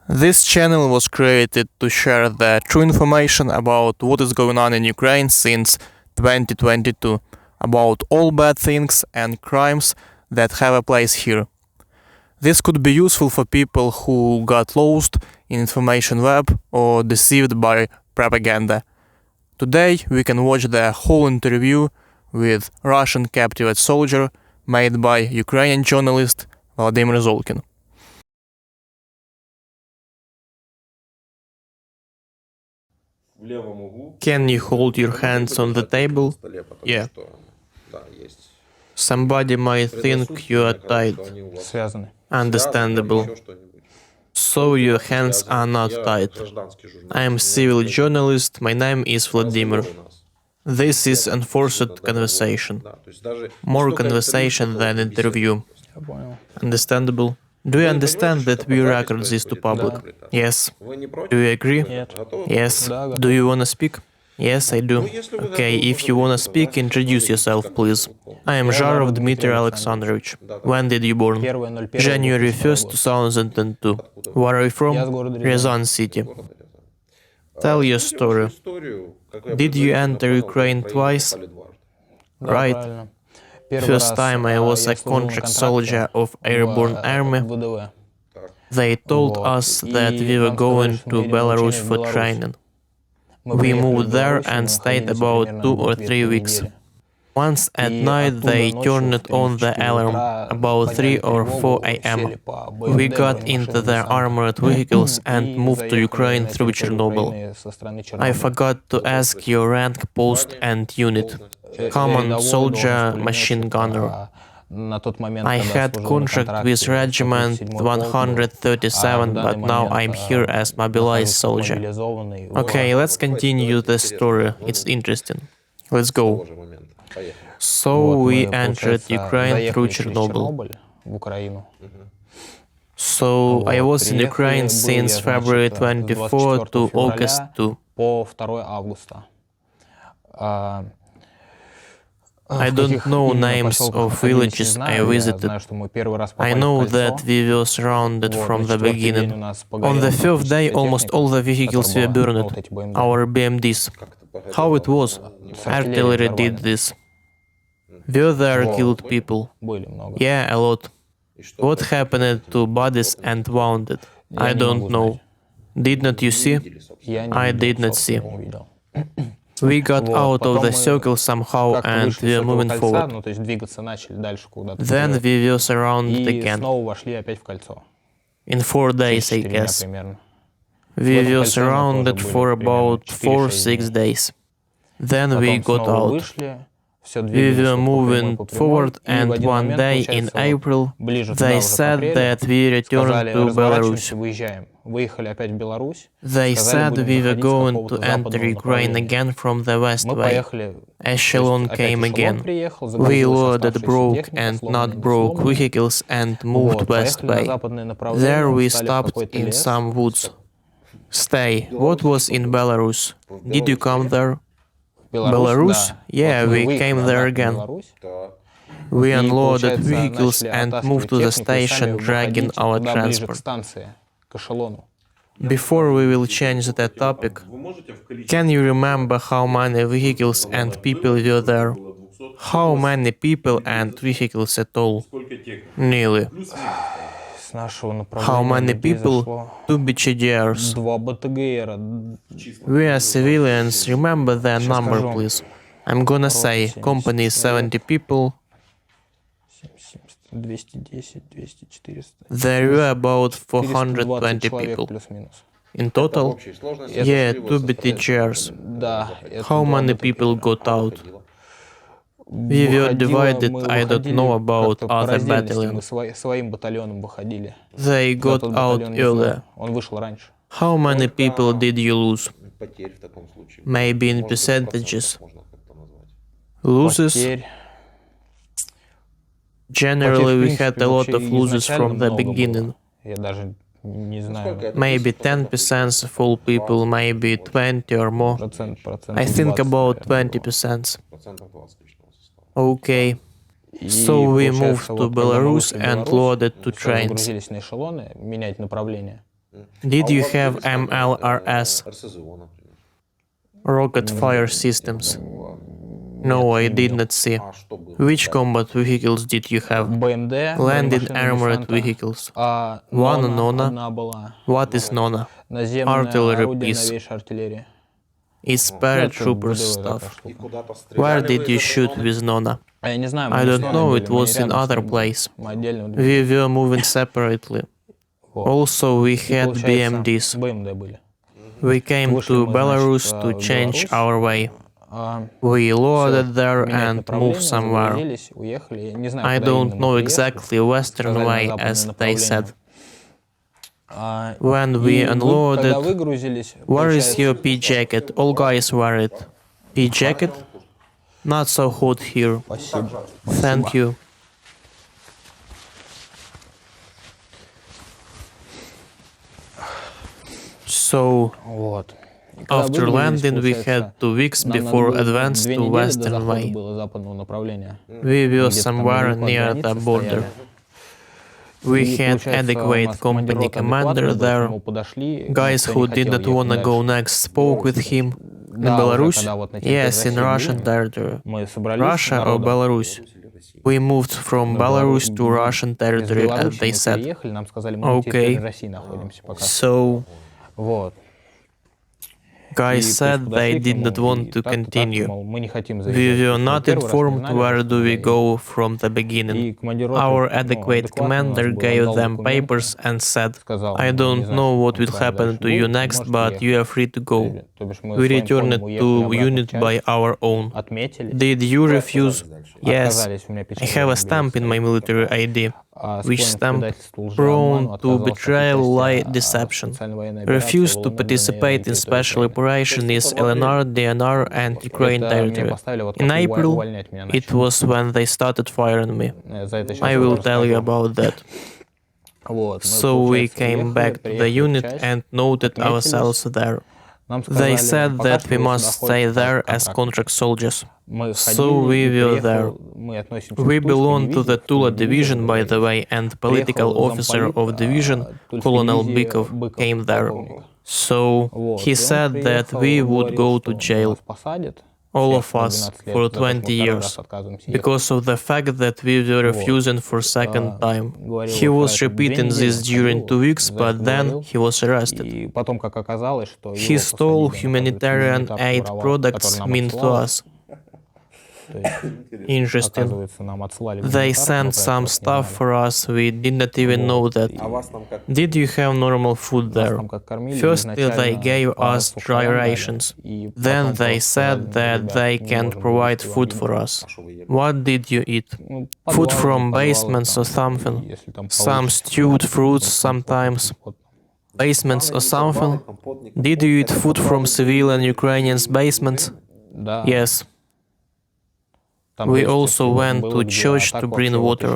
This channel was created to share the true information about what is going on in Ukraine since 2022, about all bad things and crimes that have a place here. This could be useful for people who got lost in information web or deceived by propaganda. Today we can watch the whole interview with Russian captive soldier made by Ukrainian journalist Vladimir Zolkin. Can you hold your hands on the table? Yeah. Somebody might think you are tied. Understandable. So your hands are not tied. I am civil journalist, my name is Vladimir. This is enforced conversation. More conversation than interview. Understandable. Do you understand that we record this to public? Yes. Do you agree? Yes. Do you wanna speak? Yes, I do. Okay, if you wanna speak, introduce yourself, please. I am Zharov Dmitry Alexandrovich. When did you born? January 1st, 2002. Where are you from? Ryazan City. Tell your story. Did you enter Ukraine twice? Right. First time I was a contract soldier of Airborne Army. They told us that we were going to Belarus for training. We moved there and stayed about 2 or 3 weeks. Once at night they turned on the alarm about 3 or 4 a.m. We got into their armored vehicles and moved to Ukraine through Chernobyl. I forgot to ask your rank, post and unit. Common soldier, machine gunner. I had contract with regiment 137, but now I'm here as mobilized soldier. Okay, let's continue the story. It's interesting. Let's go. So we entered Ukraine through Chernobyl. So I was in Ukraine since February 24 to August 2. I don't know names of villages I visited. I know that we were surrounded from the beginning. On the first day, almost all the vehicles were burned, our BMDs. How it was? Artillery did this. Were there killed people? Yeah, a lot. What happened to bodies and wounded? I don't know. Did not you see? I did not see. We got out of the circle somehow and we were moving forward. Then we were surrounded again. In 4 days, I guess. We were surrounded for about 4-6 days. Then we got out. We were moving forward and one day in April they said that we returned to Belarus. They said we were going to enter Ukraine again from the west way. Echelon came again. We loaded broke and not broke vehicles and moved west way. There we stopped in some woods. Stay, what was in Belarus? Did you come there? Belarus? Yeah, we came there again. We unloaded vehicles and moved to the station dragging our transport. Before we will change the topic, can you remember how many vehicles and people were there? How many people and vehicles at all? Nearly. How many people? 2 BCDRs. We are civilians, remember their number, please. I'm gonna say, company 70 people. There were about 420 people. In total? Yeah, 2 BTGRs. How many people got out? We were divided, I don't know about other battalions. They got out earlier. How many people did you lose? Maybe in percentages. Losses? Generally, we had a lot of losses from the beginning. Maybe 10% of all people, maybe 20 or more. I think about 20%. Okay. So we moved to Belarus and loaded 2 trains. Did you have MLRS, rocket fire systems? No, I did not see. Which combat vehicles did you have? Landed armored vehicles. One Nona. What is Nona? Artillery piece. It's paratroopers stuff. Where did you shoot with Nona? I don't know, it was in other place. We were moving separately. Also, we had BMDs. We came to Belarus to change our way. We loaded there and moved somewhere. I don't know exactly Western way, as they said. When we unloaded, where is your pea jacket? All guys wear it. Pea jacket? Not so hot here. Thank you. So, after landing, we had 2 weeks before advance to Western way. We were somewhere near the border. We had adequate company commander there. Guys who did not wanna go next spoke with him. In Belarus? Yes, in Russian territory. Russia or Belarus? We moved from Belarus to Russian territory, as they said. Okay. So, guys said they did not want to continue. We were not informed where do we go from the beginning. Our adequate commander gave them papers and said, I don't know what will happen to you next, but you are free to go. We returned to unit by our own. Did you refuse? Yes. I have a stamp in my military ID. Which stamp? Prone to betrayal, lie, deception. Refused to participate in special operation is LNR, DNR and Ukraine territory. In April, it was when they started firing me. I will tell you about that. So we came back to the unit and noted ourselves there. They said that we must stay there as contract soldiers. So we were there. We belong to the Tula division, by the way, and political officer of division, Colonel Bykov, came there. So he said that we would go to jail, all of us, for 20 years, because of the fact that we were refusing for second time. He was repeating this during 2 weeks, but then he was arrested. He stole humanitarian aid products meant to us. Interesting. They sent some stuff for us, we did not even know that. Did you have normal food there? Firstly, they gave us dry rations. Then they said that they can't provide food for us. What did you eat? Food from basements or something. Some stewed fruits sometimes. Basements or something? Did you eat food from civil and Ukrainians' basements? Yes. We also went to church to bring water.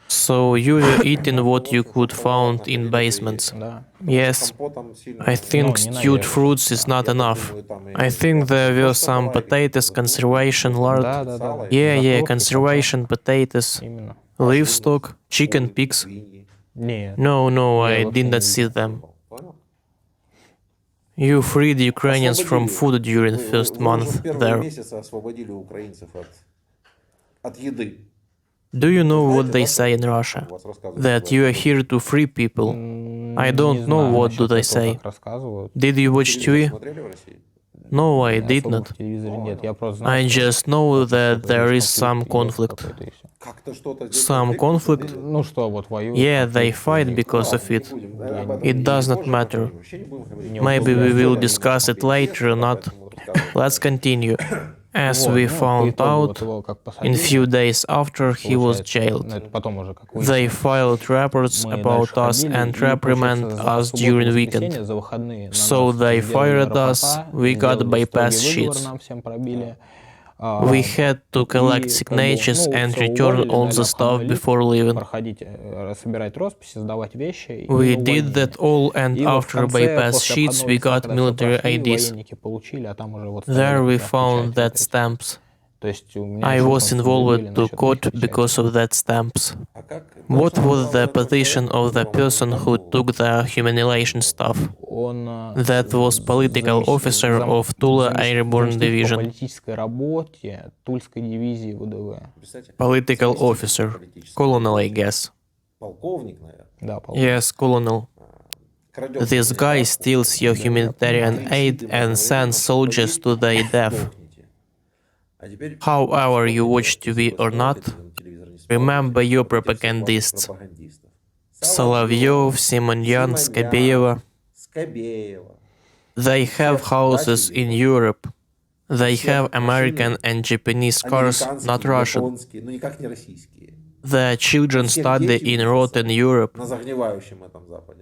So you were eating what you could find in basements. Yes. I think stewed fruits is not enough. I think there were some potatoes, conservation lard. Yeah, conservation potatoes. Livestock, chicken, pigs. No, I did not see them. You freed Ukrainians from food during first month there. Do you know what they say in Russia? That you are here to free people. I don't know what do they say. Did you watch TV? No, I did not. I just know that there is some conflict. Some conflict? Yeah, they fight because of it. It does not matter. Maybe we will discuss it later or not. Let's continue. As we found out, in few days after he was jailed, they filed reports about us and reprimanded us during weekend. So they fired us, we got bypass sheets. We had to collect signatures and return all the stuff before leaving. We did that all, and after bypass sheets we got military IDs. There we found that stamps. I was involved to court because of that stamps. What was the position of the person who took the humiliation stuff? That was political officer of Tula Airborne Division. Political officer. Colonel, I guess. Yes, colonel. This guy steals your humanitarian aid and sends soldiers to their death. However you watch TV or not, remember your propagandists. Solovyov, Simonyan, Skabeyeva. They have houses in Europe. They have American and Japanese cars, not Russian. Their children study in rotten Europe,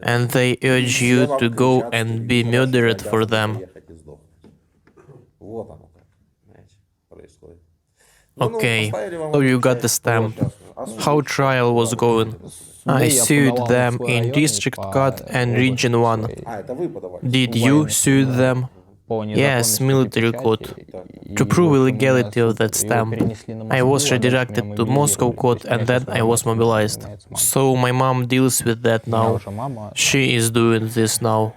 and they urge you to go and be murdered for them. Okay, so you got the stamp. How trial was going? I sued them in District Court and Region 1. Did you sue them? Yes, military court. To prove illegality of that stamp, I was redirected to Moscow court and then I was mobilized. So my mom deals with that now. She is doing this now.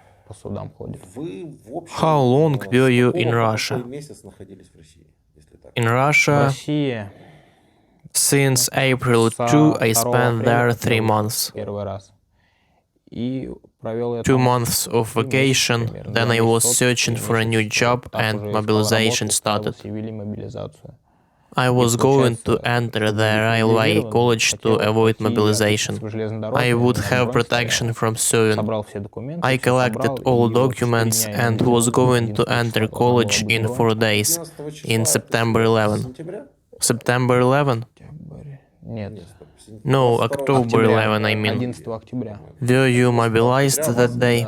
How long were you in Russia? In Russia, since April 2, I spent there 3 months. 2 months of vacation, then I was searching for a new job and mobilization started. I was going to enter the railway college to avoid mobilization. I would have protection from serving. I collected all documents and was going to enter college in 4 days, in September 11. September 11? No, October 11, I mean. Were you mobilized that day?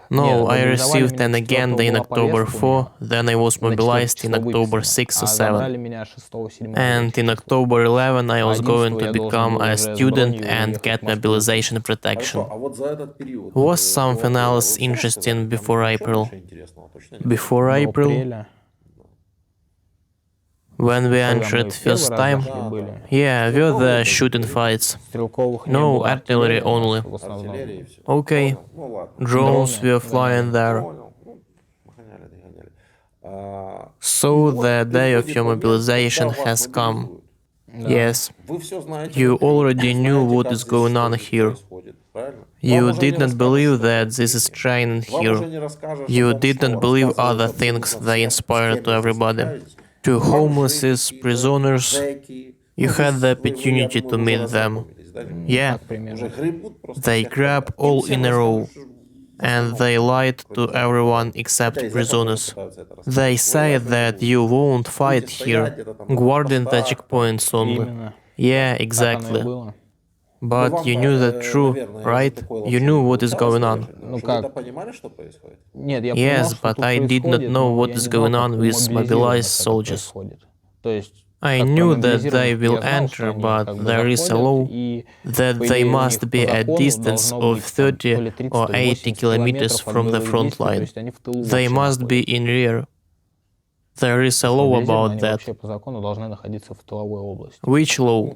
No, I received an agenda in October 4, then I was mobilized in October 6 or 7. And in October 11 I was going to become a student and get mobilization protection. Was something else interesting before April? Before April? When we entered first time? Yeah, were there shooting fights? No, artillery only. Okay. Drones were flying there. So the day of your mobilization has come. Yes. You already knew what is going on here. You did not believe that this is training here. You did not believe other things they inspire to everybody. To homeless prisoners, you had the opportunity to meet them. Yeah. They grab all in a row. And they lied to everyone except prisoners. They say that you won't fight here, guarding the checkpoints only. Yeah, exactly. But you knew that true, right? You knew what is going on. Yes, but I did not know what is going on with mobilized soldiers. I knew that they will enter, but there is a law that they must be at a distance of 30 or 80 kilometers from the front line. They must be in rear. There is a law about that. Which law?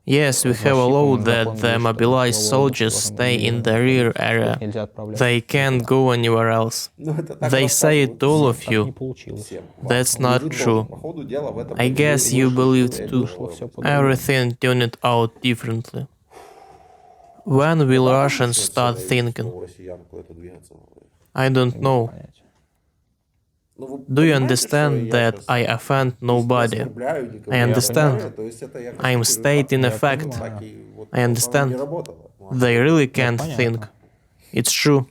Yes, we have a law that the mobilized soldiers stay in the rear area. They can't go anywhere else. They say it to all of you. That's not true. I guess you believed too. Everything turned out differently. When will Russians start thinking? I don't know. Do you understand that I offend nobody? I understand. I am stating a fact. I understand. They really can't think. It's true.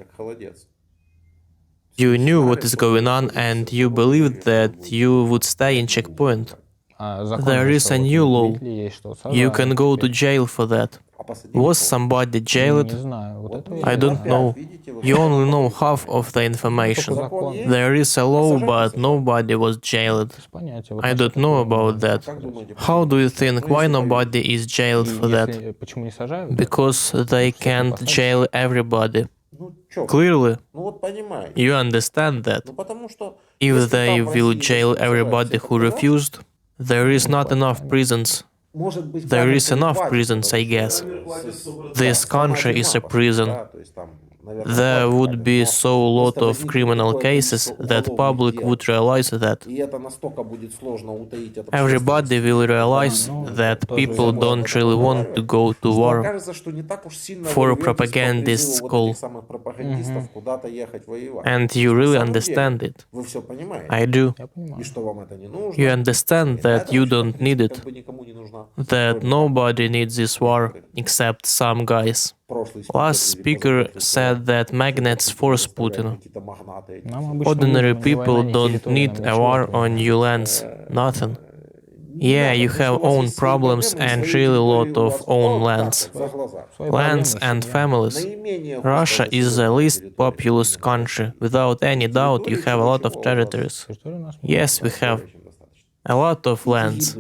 You knew what is going on and you believed that you would stay in checkpoint. There is a new law. You can go to jail for that. Was somebody jailed? I don't know. You only know half of the information. There is a law, but nobody was jailed. I don't know about that. How do you think why nobody is jailed for that? Because they can't jail everybody. Clearly, you understand that if they will jail everybody who refused, there is not enough prisons. There is enough prisons, I guess. This country is a prison. There would be so lot of criminal cases that public would realize that. Everybody will realize that people don't really want to go to war. For propagandists call. And you really understand it. I do. You understand that you don't need it. That nobody needs this war except some guys. Last speaker said that magnets force Putin. Ordinary people don't need a war on new lands. Nothing. Yeah, you have own problems and really lot of own lands. Lands and families. Russia is the least populous country. Without any doubt, you have a lot of territories. Yes, we have a lot of lands.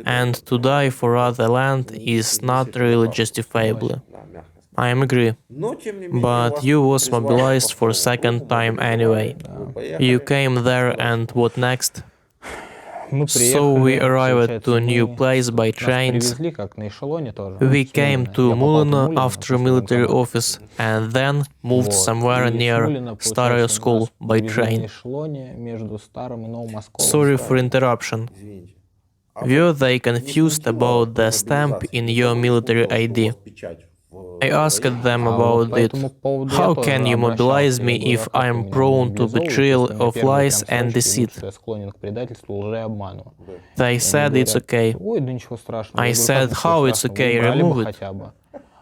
And to die for other land is not really justifiable. I agree. But you was mobilized for second time anyway. You came there and what next? So we arrived to a new place by trains. We came to Mulino after military office and then moved somewhere near Staraya school by train. Sorry for interruption. Were they confused about the stamp in your military ID? I asked them about it. How can you mobilize me if I'm prone to betrayal of lies and deceit? They said it's okay. I said, how it's okay, remove it.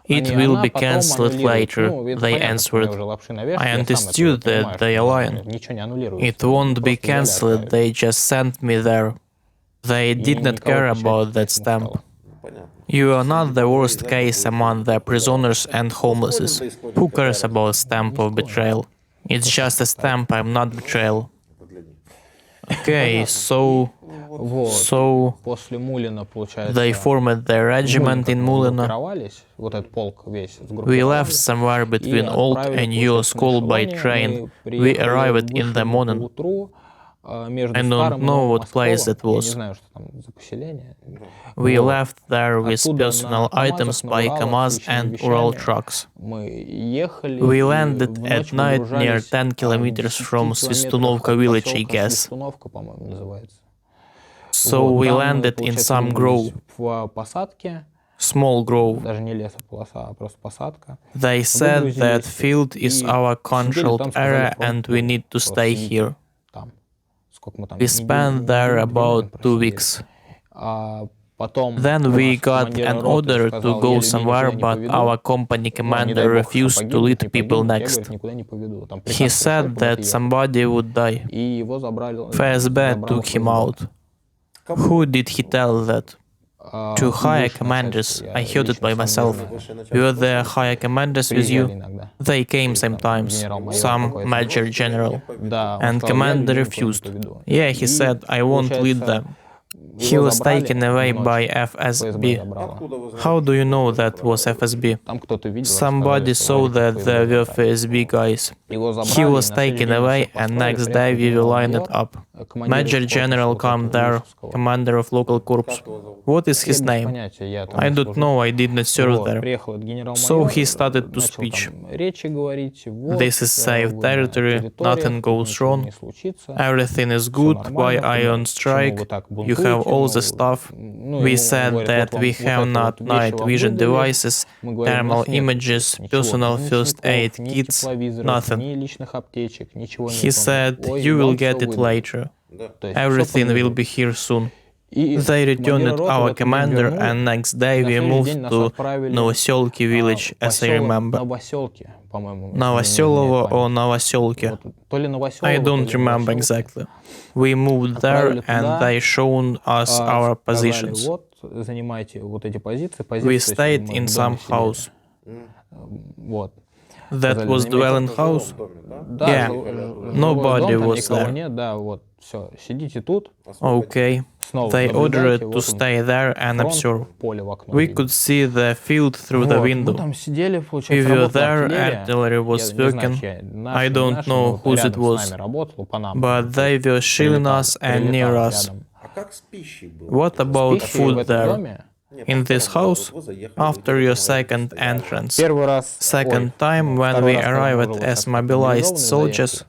It will be cancelled later, they answered. I understood that they lied. It won't be cancelled, they just sent me there. They did not care about that stamp. You are not the worst case among the prisoners and homeless. Who cares about stamp of betrayal? It's just a stamp, I'm not betrayal. Okay, so they formed their regiment in Mulino. We left somewhere between old and new school by train. We arrived in the morning. I don't know what place that was. We left there with personal items by Kamaz and Ural trucks. We landed at night near 10 kilometers from Svistunovka village, I guess. So we landed in some grove. Small grove. They said that field is our controlled area and we need to stay here. We spent there about 2 weeks. Then we got an order to go somewhere, but our company commander refused to lead people next. He said that somebody would die. FSB took him out. Who did he tell that? To higher commanders. I heard it by myself. Were there higher commanders with you? They came sometimes. Some major general. And commander refused. Yeah, he said, I won't lead them. He was taken away by FSB. How do you know that was FSB? Somebody saw that there were FSB guys. He was taken away and next day we were lined up. Major General come there, commander of local corps. What is his name? I don't know, I did not serve there. So he started to speak. This is safe territory, nothing goes wrong. Everything is good, why are you on strike? You have all the stuff. We said that we have not night vision devices, thermal images, personal first aid kits, nothing. He said, you will get it later. Everything will be here soon. They returned our commander and next day we moved to Novoselki village, as I remember. Novoselovo or Novoselki. I don't remember exactly. We moved there and they shown us our positions. We stayed in some house. That was dwelling house? Да, Yeah. Nobody жилой дом, там was никого there. нет, да, вот, все, сидите тут, Okay. снова They наблюдайте, ordered to вот он, stay there and фронт, observe. поле в окно We видно. could see the field through the Вот, мы window. там сидели, We получается, were работала there, артиллерия. artillery was Я не знаю, working. чья, I наша, не don't наша, know но вот whose it рядом с was. нами работала, по нам. But they were shielding us and near прилетала us. рядом. What about Пищей в food этом there? доме In this house? After your second entrance. первый раз, Second time when we arrived as mobilized soldiers.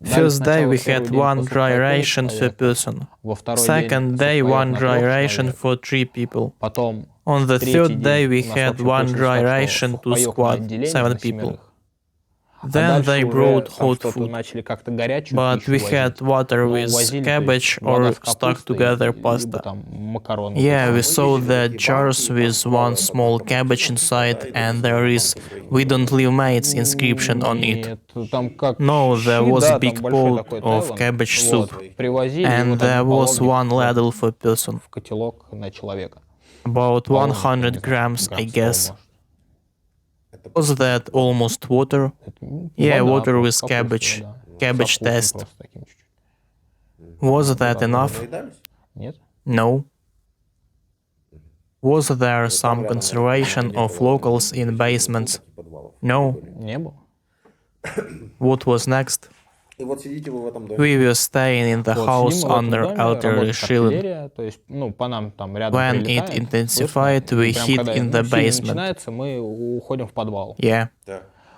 First day we had one dry ration per person. Second day one dry ration for 3 people. потом On the третий third day день we у нас had вообще one получилось dry так, что ration to сухпайок на squad, отделение 7 на people. 7. А Then дальше they уже brought там hot что-то food. начали как-то горячую But пищу we возить. had water Ну, with возили, то есть cabbage вода or с stuck капустой, together либо pasta. там макароны. Yeah, we вот saw the jars with one small cabbage inside and there is "We don't leave mates" inscription on it. Нет, там как No, there щи, was да, a big там большой pot такой of тайлон. cabbage Вот, soup. привозили его And там there was пологих one ladle for person. в котелок на человека. About Половник, 100 не знаю, grams, I грамм 100, guess. может. Was that almost water? Это Yeah, вода, water with просто cabbage. капуста, вода. Cabbage Со вкусом test. просто таким чуть-чуть. Was that enough? Нет? No. Was there some conservation of locals in basements? No. Не было. What was next? We were staying in the Вот, house сидим мы в этом under доме, artillery работает shilling. артиллерия, то есть, ну, по нам там рядом When it прилетает, intensified, слышно, и we прям hid когда, in ну, the сильно basement. начинается, мы уходим в подвал. Yeah.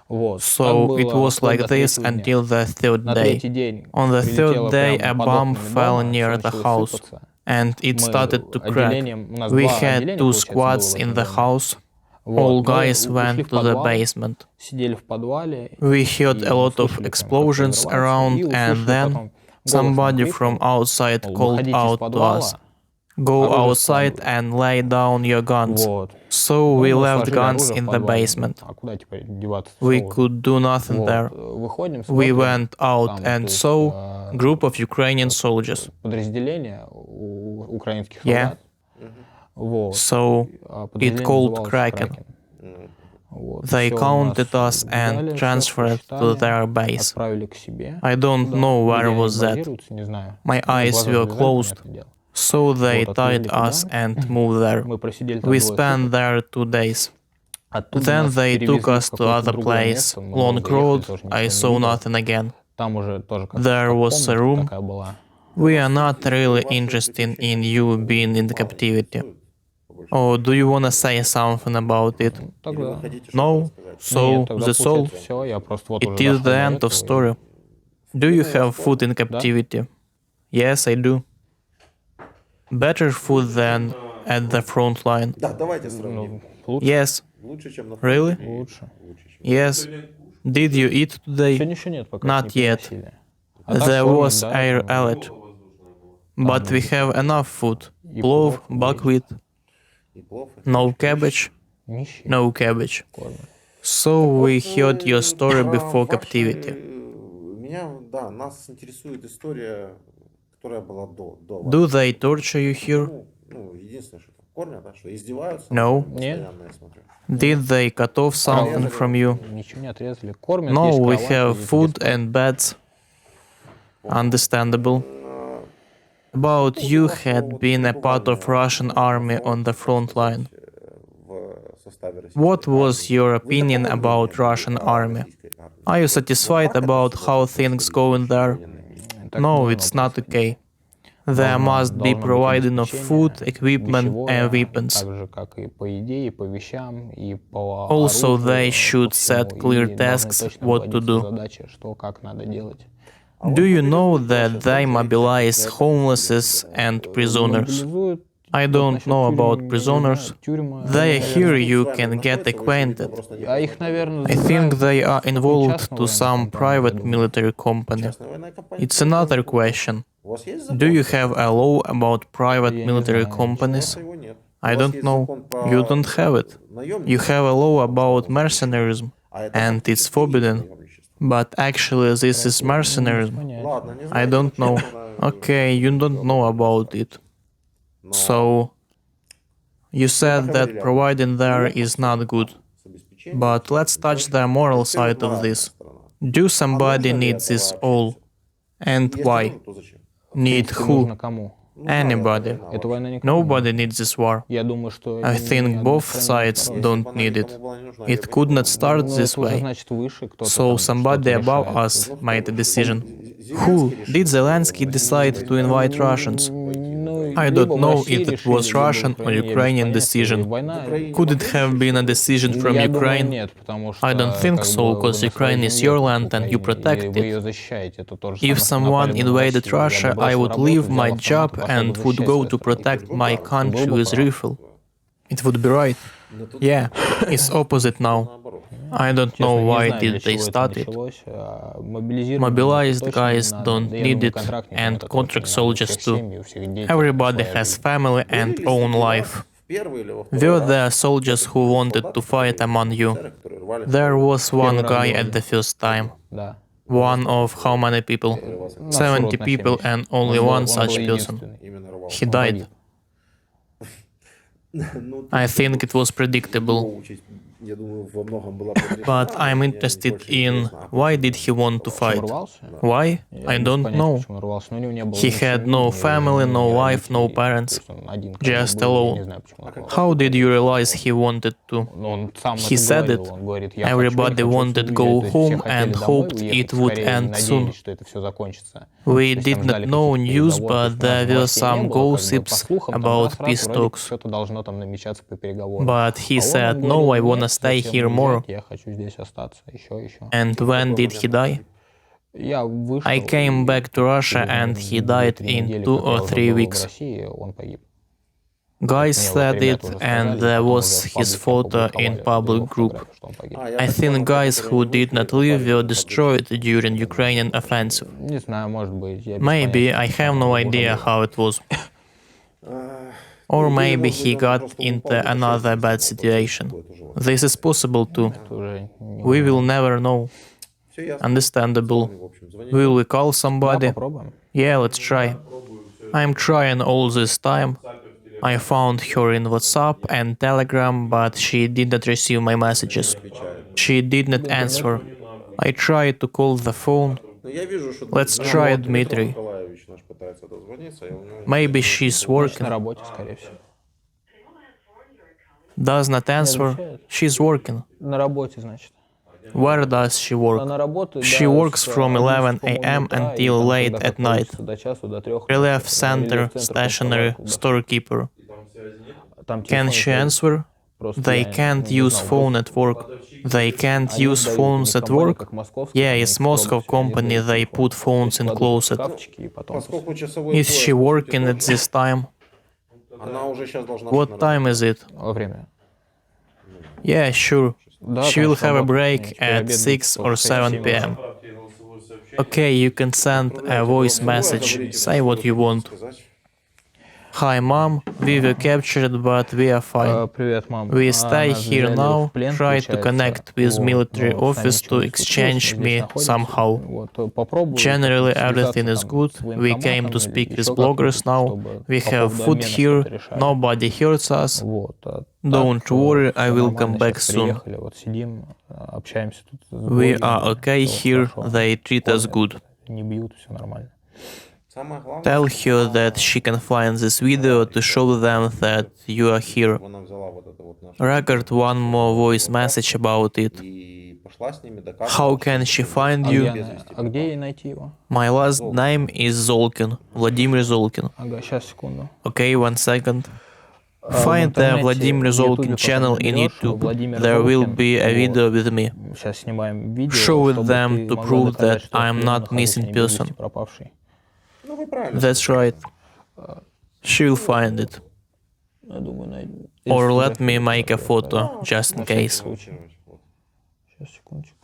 Вот. Так So было it was вплоть like до this третьего дня. until the third На day. третий день On the прилетело third day, прямо a под bomb окнами fell дома, near всё the начало house, сыпаться. and it Мы started to crack. отделением, у нас We два had отделения, 2 получается, было squads в in этом the доме. house. Вот. All Мы guys ушли went в to the подвал, basement. сидели в подвале, We heard и a lot of услышали прям, как explosions взрывается, around, и and услышали then потом голос somebody нам from крикнул, outside мол, called выходите из out to us, подвала, "Go оружие outside складывать. and lay down your guns." Вот. So Ну, we мы left сложили guns оружие in в the подвале. basement. А куда теперь деваться? We Всё уже. could do nothing Вот. there. Выходим, We смотрим, went out там, and то есть, saw group of Ukrainian soldiers. подразделение украинских Yeah. солдат. Вот. So А it подразделение called называлось Kraken. Кракен. Вот. They Всё, counted нас us and взяли, всё transferred to посчитали, their base. отправили к себе. I don't Куда? know Где where они was that. базируются, не знаю. My Ну, eyes глаза were завязали, closed, понятное дело. so they Вот, tied отвезли us туда. and moved there. Мы просидели там We 2 spent суток. there 2 days. Оттуда Then нас they перевезли took в us to какое-то other другое place, место. Мы long заехали, road. тоже I ничего saw не видели. nothing again. Там уже тоже как There was a комната room. такая была. We are not really interested in you being in captivity. Or do you wanna say something about it? Тогда. No? So, Нет, тогда that's all? получается всё. Я просто вот It уже is дошёл the до end of этого и- story. Do you have food in captivity? Yes, I do. Better food than at the front line. Ну, лучше. Yes. Really? Лучше. Yes. Did you eat today? Сегодня еще нет, пока Not не yet. приносили. А так There кормят, was да, air там, alert. But we have enough food. Plov, buckwheat. No cabbage? нищие No cabbage. кормят. So we heard your story before captivity. Нас интересует история, которая была до вас. Do they torture you here? Единственное, что там кормят, да, что издеваются. No. Постоянно, я смотрю. Did they cut off something from you? Ничего не отрезали. Кормят, No, есть we кровать, have есть food где спать. and beds. Understandable. About you had been a part of Russian army on the front line. В составе российской What was your армии. opinion Вы about такого Russian мнения army? российской армии? Are you satisfied about how things going there? Так No, не it's должно not быть. okay. There must be Должно быть providing of обеспечение food, equipment and пищевое, weapons. так же, как и по еде, и по вещам, и по Also, оружию, they по should всему, set clear и должны tasks точно what to вводиться do. задачи, что, как надо делать. Do you know that they mobilize homelesses and prisoners? Мобилизуют. I Вот don't насчет know тюрем, about я не prisoners. знаю. Тюрьмы, They are они, here, наверное, you can get acquainted. а их, наверное, I think they are involved частная to военная some компания, я private думаю. military company. Частная военная компания. It's another question. У вас есть Do you закон? have a law about private Я не military знаю. У companies? вас его нет. I У вас don't есть know. закон про You don't have it. наемников. You have a law about mercenarism, А это and фактически it's forbidden. наемничество. But actually, this is mercenarism. Понятно. Ладно, не I знаю, don't know. честно, Okay, you don't know about it. но So, you said that providing there is not good. с обеспечением But let's touch the moral side of this. Do somebody need this all? And why? Need Нужно who? кому? Anybody. Эта война никому не Nobody нужна. needs this war. Я думаю, что I ни think одной both стране не sides второй. don't need it. It could not start Ну, this это уже way. значит выше кто-то So там somebody что-то above решает. us made a decision. Who? Did Zelensky decide to invite Russians? Ну, I либо don't в know России if it решили, was либо в Russian or Украине, я без Ukrainian понятия. decision. Война, Could it have been a decision from я думаю, Ukraine? нет, потому что I don't think как so, бы, because вы на своей Ukraine is земле, your как land and you Украине, protect и вы it. ее защищаете. Это то же If самое, что someone напали бы на invaded Россию. Я Russia, бы I бросил would работу, leave взял my автомат job и пошел бы and would защищать go свою to страну. protect my Был country бы with прав. rifle. It would be right. Yeah, it's opposite now. I don't know Честно, не why знаю, для did they чего это start it. началось. Мобилизированным Mobilized точно guys не надо. don't Да и need it, контрактникам and это точно contract не надо. У soldiers всех too. семьи, у всех дети, Everybody своя has жизнь. family and own life. Were there soldiers who wanted to fight among you? There was one guy at the first time. Да. One of how many people? На 70 срок на people 70. and only Он был- one он such был person. единственный. He died. I think it was predictable. But I'm interested in why did he want to fight? Рвался? Why? Я I без don't понятия, know. почему рвался. Но у него не было He ни had семьи, no ни family, жены, no ни wife, no родителей. parents. То есть он один как Just бы был, я не alone. знаю, почему он рвался. How did you realize he wanted to? Но он сам He это said говорил. it. Он говорит, я Everybody хочу, не хочу wanted отсюда go уезжать. То есть home все хотели and домой hoped уехать it would скорее, end надеялись, soon. что это все закончится. We То есть там did ждали not know каких-то news, переговоров. То but есть у нас there were новостей не some было, как бы, по gossips слухам, там about раз-раз, peace вроде talks. что-то должно там намечаться по переговорам. But he А он said, нам no, I говорил, wanna нет, stay зачем here more. уезжать, я хочу здесь остаться, еще. And when did he die? Я вышел, I came и back to Russia через and he 2-3 died недели, in 2 как я or уже 3 был в weeks. России, он погиб. Guys Мне вот said ребята it, уже and сказали, there потом was уже в his паблике photo in опубликовали public его group. фотографию, что он погиб. I think guys who did not live were destroyed during Ukrainian offensive. Не знаю, может быть, я без Maybe, понятия, I have no может idea быть. how it was. Or maybe he got into another bad situation. This is possible too. Это уже не We will never know. Understandable. Will we call Да, somebody? попробуем. Yeah, let's try. I'm trying all this time. I found her in WhatsApp and Telegram, but she did not receive my messages. She did not answer. I tried to call the phone. Let's try Dmitry. Maybe she's На working. работе, скорее всего. Does not answer. She's working. На работе, значит. Where does she work? Она работает, She да, works с from 11 11, a.m. по-моему, утра, и until там, late когда at как night. получится, до часу, до 3. Relief center, stationary, storekeeper. Can she answer? They can't use phone at work. They can't use phones at work? Yeah, it's Moscow company, they put phones in closet. Is she working at this time? What time is it? Время. Yeah, sure. Да, She will конечно, have a работает. break Теперь at обед 6 будет or только в 7 7 p.m. Okay, you can send a voice message. Say what you want. Hi, mom. We were captured, but we are fine. Привет, мам. We stay Нас here взяли now, в плен, try to получается. connect with Вот, military но с нами office ничего to не exchange случилось, мы me здесь находимся. somehow. Вот, попробую Generally, как-то everything связаться is там good. с We came военкоматом to или speak with еще bloggers как-то, now. чтобы We по have поводу food обмена here. что-то решали. Nobody hurts us. Вот, Don't так, worry, I всё will нормально, come back щас soon. приехали, вот сидим, общаемся тут с We блогерами, are okay всё here. хорошо, They treat us кормят, good. не бьют, все нормально. Tell her that she can find this video to show them that you are here. Record one more voice message about it. How can she find you? А где ей найти его? My last name is Zolkin, Vladimir Zolkin. Ага, сейчас, секунду. Okay, 1 second. В Find the интернете, Vladimir в Ютубе Zolkin просто channel in наберешь YouTube. Владимир There will Золкин, be a вот. video with me. Сейчас снимаем видео, Show it чтобы them ты to могла prove доказать, that что я I'm в плену not нахожусь, missing а не без вести person. пропавший. That's right. She'll find it. Я думаю, найду. Or let me make a photo, just in На всякий case. случай. Сейчас, секундочку.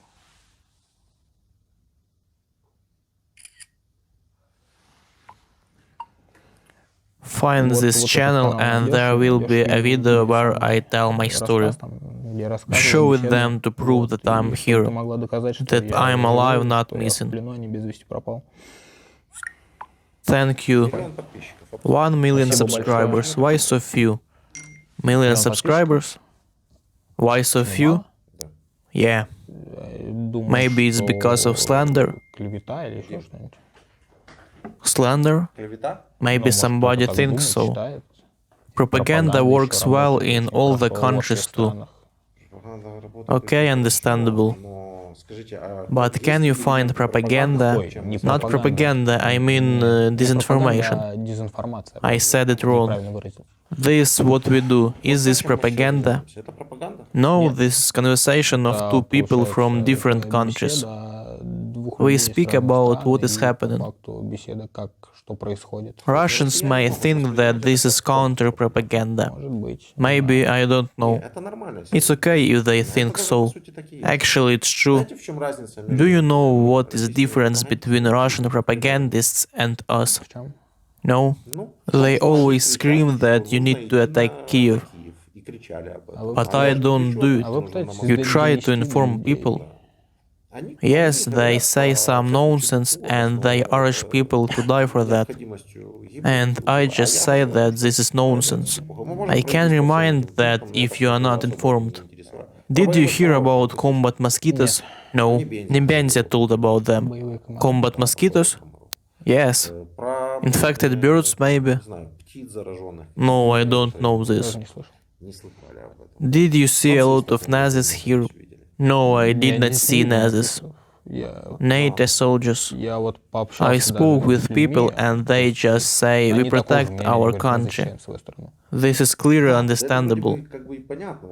Find Вот- this вот этот channel канал and найдешь, there will be a найдешь video видео, where там I tell my story. рассказ, там, где рассказываю Show it беседу, them to prove вот, that I'm и чтобы here, ты могла доказать, что that я I'm живой, alive, not что я в missing. плену, а не без вести пропал. Thank you. 1 million Спасибо subscribers. большое. Why so few? Million Миллион subscribers? Why so few? Мало? Yeah, Думаешь, maybe it's что because of slander. клевета или еще что-нибудь? Slander? Клевета? Maybe Может, somebody кто-то так thinks думает, so. считает? Propaganda Пропаганда еще works well работает in очень all the хорошо во всех countries too. странах. Пропаганда работает Okay, очень understandable. хорошо, но скажите, а But есть can you ли find элементы пропаганды? propaganda? Ой, не Not propaganda, I mean Не disinformation. пропаганда, а дезинформация. I said it wrong. Неправильно выразил. This what we do. Is this То, чем мы сейчас propaganda? занимаемся, это пропаганда? No, Нет. this is conversation of two people from different countries. Беседа двух We людей из speak разных about стран, what is и по happening. факту беседа, что происходит. Russians may think that this is counter-propaganda. Может быть. не Maybe, знаю. I don't know. Это нормально. It's okay if they think so. Actually, it's true. Знаете, в чем разница Do между you know what is the российскими difference between Russian пропагандистами? propagandists and us? В чем? No? Ну, They что они always scream кричали, that что you нужно need to идти attack на Kiev. Киев, и кричали об этом. А вы- But А I я же don't кричу, do что it. А вы нужно на пытаетесь You Москву. try to донести до inform людей. people. Они Yes, they говорят say по some всяким nonsense чудесам, and they urge people to die for that. необходимостью гибели And людей. I А just я say говорю, that this is nonsense. мы можем I пройти can по всем remind этим that пунктам, я if you are просто not особо не informed. интересовал. Did you hear about combat mosquitoes? No. Nembenzia told about them. Боевые команды. Combat mosquitoes? Yes. Про Infected birds, maybe? не знаю, птиц зараженных. No, I don't know Тоже this. не слышал. Не слыхали об этом. Did you see a lot of Nazis here? No, I did Я not не see видел Nazis. написано. Я NATO soldiers. Я вот I пообщался spoke даже with с людьми, people and they just say we они такого protect мнения, our говорят, мы country. защищаем свою страну. This is clearly Да, это understandable. вроде бы как бы и понятно.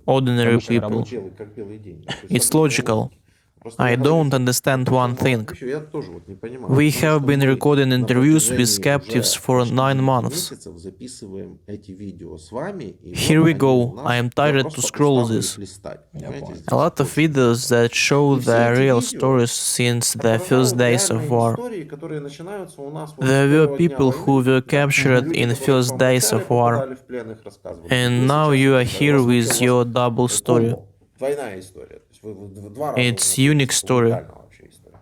Ordinary Обычный people. рабочий. Белый, как белый день. То есть It's обычные logical. логики. Просто I я говорю, don't что understand one thing. я тоже вот не понимаю. We Потому have что been мы recording на interviews with протяжении captives уже for почти 9 9 months. месяцев записываем эти видео с вами. И Here вот we они go. у нас I am tired to просто scroll стали this. блистать. Я Понимаете, понял. здесь A lot of очень videos that show И все the эти real видео stories since the first отображают days of реальные war. истории, которые начинаются у нас вот с There were первого дня people who войны. were Да. captured Люди, in которые в first самом days начале of war. попадали в плен, их рассказывали. And Вы now сейчас you are у here вас with вообще your double story. комбо, двойная история. То есть вы в два раза It's уже unique story. уникальная вообще история.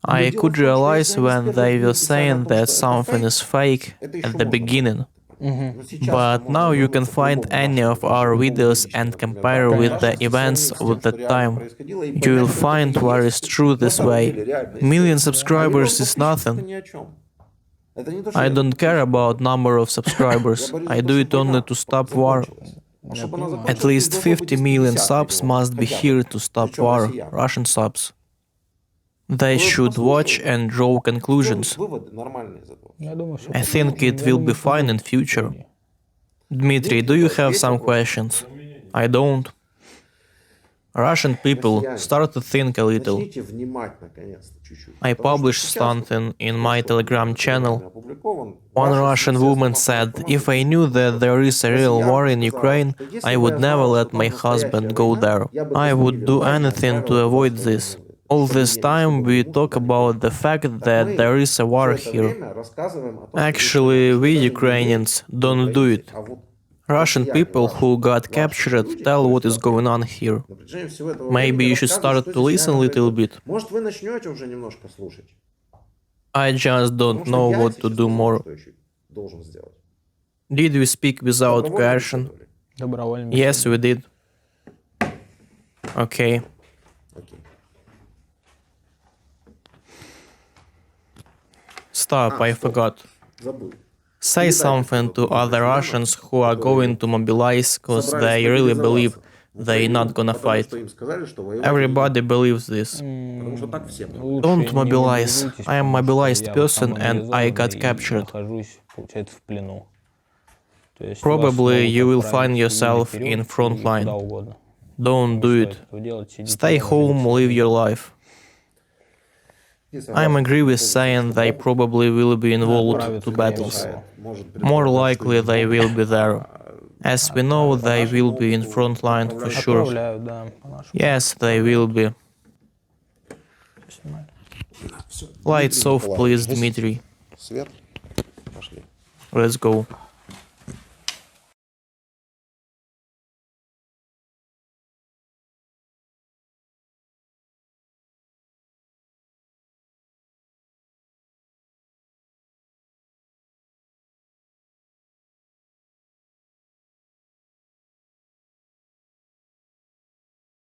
I дело could в том, что realize если они с when первых they дней were писали о saying том, that что это something фейк, is fake это еще at the можно beginning. Но сейчас But можно now you can вернуться к find любому any нашему of our любому videos личному, and например, compare да, with the покажете, events сравнить с with тем, что that реально time. происходило, и You will поймете, что find это и where есть it's true на this самом way. деле реальная Million история. А subscribers миллион is подписчиков это nothing. ни о чем. Это не то, что I я don't тут care пишу. about number of Я subscribers. борюсь I за то, do чтобы it only война to stop war. закончилась. А чтобы она понимаю. At закончилась, least должно быть 50 million 50 subs миллионов, must be хотя бы. here to stop Причем war. россиян. Russian subs. They Вот should watch послушайте. and draw В чем conclusions. выводы нормальные из этого? Я думаю, все I think it will be fine in future. Dmitry, do you have some questions? I don't. Russian people start to think a little. Начните внимать наконец-то чуть-чуть. I Потому что published сейчас вот something in то, my что Telegram в channel. Телеграме опубликован, One ваши Russian средства woman массовой said, информации if I knew that there is a real war in Ukraine, I would never let my husband go there. I would do anything to avoid this. All this time we talk about the fact that there is a war here. Actually, we Ukrainians don't do it. Russian people who got captured tell what is going on here. Maybe you should start to listen a little bit. Может, вы начнете уже немножко слушать. I just don't know what to do more. Должен сделать. Did we speak without coercion? Добровольно. Yes, we did. Okay. Окей. Stop, I forgot. Забыл. Say something to other Russians who are going to mobilize because they really believe they're not gonna fight. Everybody believes this. Потому что так все. Don't mobilize. I am mobilized person and I got captured. Нахожусь, получается, в плену. То есть Probably вас you will могут find отправить yourself вперед in front и line. куда угодно. Don't do it. Что делать? Сидите Stay дома, home, живите live your life. I'm agree with saying they probably will be involved to battles. More likely they will be there. As we know, they will be in front line for sure. Отправляют, да, по-нашему. Yes, they will be. Снимаю. Lights off, please, Dmitry. Свет. Пошли. Let's go.